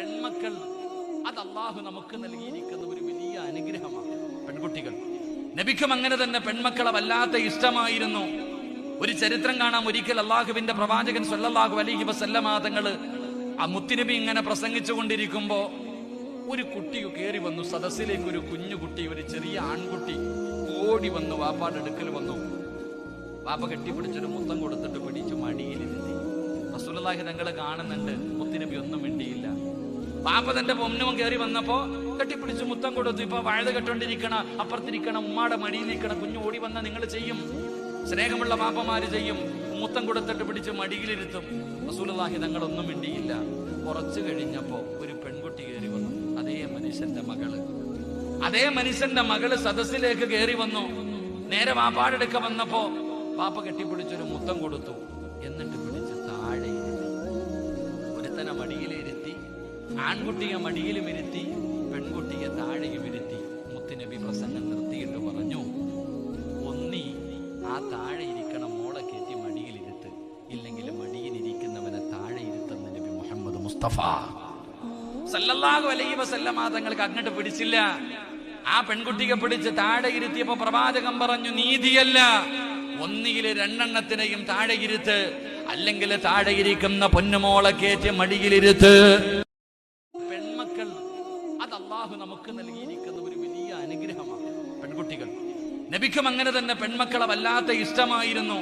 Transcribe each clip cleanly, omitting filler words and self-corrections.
പെൺമക്കൾ അത് അള്ളാഹു നമുക്ക് നൽകിയിരിക്കുന്ന ഒരു വലിയ അനുഗ്രഹമാണ്. പെൺകുട്ടികൾ നബിക്കും അങ്ങനെ തന്നെ പെൺമക്കളെ വല്ലാത്ത ഇഷ്ടമായിരുന്നു. ഒരു ചരിത്രം കാണാം. ഒരിക്കൽ അള്ളാഹുവിന്റെ പ്രവാചകൻ സ്വല്ലല്ലാഹു അലൈഹി വസല്ലമ തങ്ങള് ആ മുത്തുനബി ഇങ്ങനെ പ്രസംഗിച്ചു കൊണ്ടിരിക്കുമ്പോ ഒരു കുട്ടി കയറി വന്നു. സദസ്സിലേക്ക് ഒരു കുഞ്ഞു കുട്ടി, ഒരു ചെറിയ ആൺകുട്ടി ഓടി വന്നു വാപ്പാടെ അടുക്കൽ വന്നു. വാപ്പ കെട്ടിപ്പിടിച്ചൊരു മുത്തം കൊടുത്തിട്ട് പിടിച്ചു മടിയിലിരുത്തി. റസൂലുള്ളാഹി തങ്ങള് കാണുന്നുണ്ട്, മുത്തുനബി ഒന്നും മിണ്ടിയില്ല. വാപ്പ തന്റെ പൊന്നും കയറി വന്നപ്പോ കെട്ടിപ്പിടിച്ച് മുത്തം കൊടുത്തു. ഇപ്പൊ വഴുത കെട്ടോണ്ടിരിക്കണ, അപ്പുറത്തിരിക്കണം, ഉമ്മാടെ മടിയിലിരിക്കണം. കുഞ്ഞു ഓടി വന്ന നിങ്ങൾ ചെയ്യും, സ്നേഹമുള്ള വാപ്പമാര് ചെയ്യും. മുത്തം കൊടുത്തിട്ട് പിടിച്ച് മടിയിലിരുത്തും. റസൂലുള്ളാഹി തങ്ങളൊന്നും മിണ്ടിയില്ല. കുറച്ചു കഴിഞ്ഞപ്പോ ഒരു പെൺകുട്ടി കയറി വന്നു. അതേ മനുഷ്യന്റെ മകള് സദസ്സിലേക്ക് കയറി വന്നു. നേരെ വാപ്പാടെ അടുക്ക വന്നപ്പോ വാപ്പ കെട്ടിപ്പിടിച്ചൊരു മുത്തം കൊടുത്തു. എന്നിട്ട് പിടിച്ച് താഴെ ഇരുത്തി. ഒരുത്തനെ മടിയിലിരുത്തി, ആൺകുട്ടിയെ മടിയിലും ഇരുത്തി, പെൺകുട്ടിയെ താഴെയും ഇരുത്തി. മുത്തുനബി പ്രസംഗം നിർത്തിയിട്ട് പറഞ്ഞു, ഒന്നി ആ താഴെ ഇരിക്കണം മോളെ കയറ്റി മടിയിലിരുത്ത്, ഇല്ലെങ്കിൽ മടിയിലിരിക്കുന്നവനെ താഴെ ഇരുത്തുന്ന നബി മുഹമ്മദ് മുസ്തഫ സല്ലല്ലാഹു അലൈഹി വസല്ലമ തങ്ങൾക്ക് അങ്ങോട്ട് പിടിച്ചില്ല. ആ പെൺകുട്ടിയെ പിടിച്ച് താഴെ ഇരുത്തിയപ്പോ പ്രവാചകൻ പറഞ്ഞു, നീതിയല്ല, ഒന്നിയില് രണ്ടെണ്ണത്തിനെയും താഴെ ഇരുത്ത്, അല്ലെങ്കിൽ താഴെ ഇരിക്കുന്ന പൊന്നുമോളെ കയറ്റി മടിയിലിരുത്ത്. പെൺമക്കൾ അത് അള്ളാഹു നമുക്ക് നൽകിയിരിക്കുന്ന ഒരു വലിയ അനുഗ്രഹമാണ്. പെൺകുട്ടികൾ നബിക്കും അങ്ങനെ തന്നെ പെൺമക്കളെ വല്ലാത്ത ഇഷ്ടമായിരുന്നു.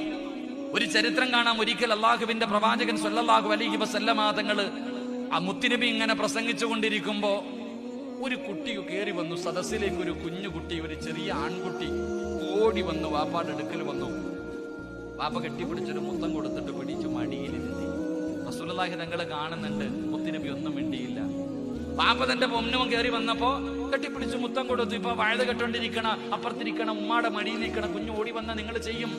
ഒരു ചരിത്രം കാണാം. ഒരിക്കൽ അള്ളാഹുവിന്റെ പ്രവാചകൻ സ്വല്ലല്ലാഹു അലൈഹി വസല്ലമ തങ്ങള് ആ മുത്തുനബി ഇങ്ങനെ പ്രസംഗിച്ചു കൊണ്ടിരിക്കുമ്പോ ഒരു കുട്ടി കയറി വന്നു. സദസ്സിലേക്ക് ഒരു കുഞ്ഞു കുട്ടി, ഒരു ചെറിയ ആൺകുട്ടി ഓടി വന്നു വാപ്പാടെ അടുക്കൽ വന്നു. വാപ്പ കെട്ടിപ്പിടിച്ചൊരു മുത്തം കൊടുത്തിട്ട് പിടിച്ചു മടിയിലിരുത്തി. റസൂലുള്ളാഹി തങ്ങള് കാണുന്നുണ്ട്, മുത്തുനബി ഒന്നും മിണ്ടിയില്ല. വാപ്പ തന്റെ പൊന്നും കയറി വന്നപ്പോ കെട്ടിപ്പിടിച്ച് മുത്തം കൊടുത്തു. ഇപ്പൊ വഴുത കെട്ടോണ്ടിരിക്കണ, അപ്പുറത്തിരിക്കണം, ഉമ്മാടെ മടിയിലിരിക്കണം. കുഞ്ഞു ഓടി വന്ന നിങ്ങൾ ചെയ്യും,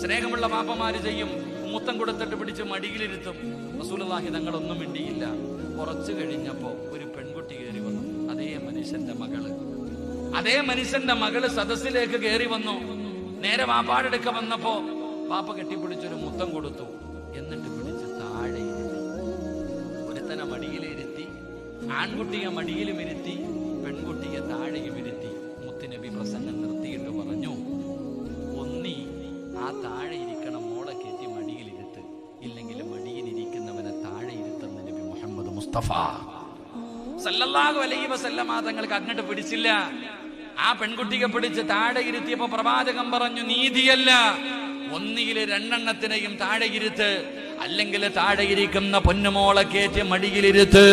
സ്നേഹമുള്ള വാപ്പമാര് ചെയ്യും. മുത്തം കൊടുത്തിട്ട് പിടിച്ച് മടിയിലിരുത്തും. റസൂലുള്ളാഹി തങ്ങളൊന്നും മിണ്ടിയില്ല. കുറച്ചു കഴിഞ്ഞപ്പോ ഒരു പെൺകുട്ടി കയറി വന്നു. അതേ മനുഷ്യന്റെ മകള് സദസ്സിലേക്ക് കയറി വന്നു. നേരെ വാപ്പാടെ അടുക്ക വന്നപ്പോ വാപ്പ കെട്ടിപ്പിടിച്ചൊരു മുത്തം കൊടുത്തു. എന്നിട്ട് പിടിച്ച് താഴെ ഇരുത്തി. ഒരുത്തനെ മടിയിലിരുത്തി, ആൺകുട്ടിയെ മടിയിലും ഇരുത്തി, പെൺകുട്ടിയെ താഴെയും ഇരുത്തി. മുത്തുനബി പ്രസംഗം നിർത്തിയിട്ട് പറഞ്ഞു, ഒന്നി ആ താഴെ ഇരിക്കണം മോളെ കയറ്റി മടിയിലിരുത്ത്, ഇല്ലെങ്കിൽ മടിയിലിരിക്കുന്നവനെ താഴെ ഇരുത്തുന്ന നബി മുഹമ്മദ് മുസ്തഫ സല്ലല്ലാഹു അലൈഹി വസല്ലമ തങ്ങൾക്ക് അങ്ങോട്ട് പിടിച്ചില്ല. ആ പെൺകുട്ടിയെ പിടിച്ച് താഴെ ഇരുത്തിയപ്പോ പ്രവാചകൻ പറഞ്ഞു, നീതിയല്ല, ഒന്നിയില് രണ്ടെണ്ണത്തിനെയും താഴെ ഇരുത്ത്, അല്ലെങ്കിൽ താഴെ ഇരിക്കുന്ന പൊന്നുമോളെ കയറ്റി മടിയിലിരുത്ത്.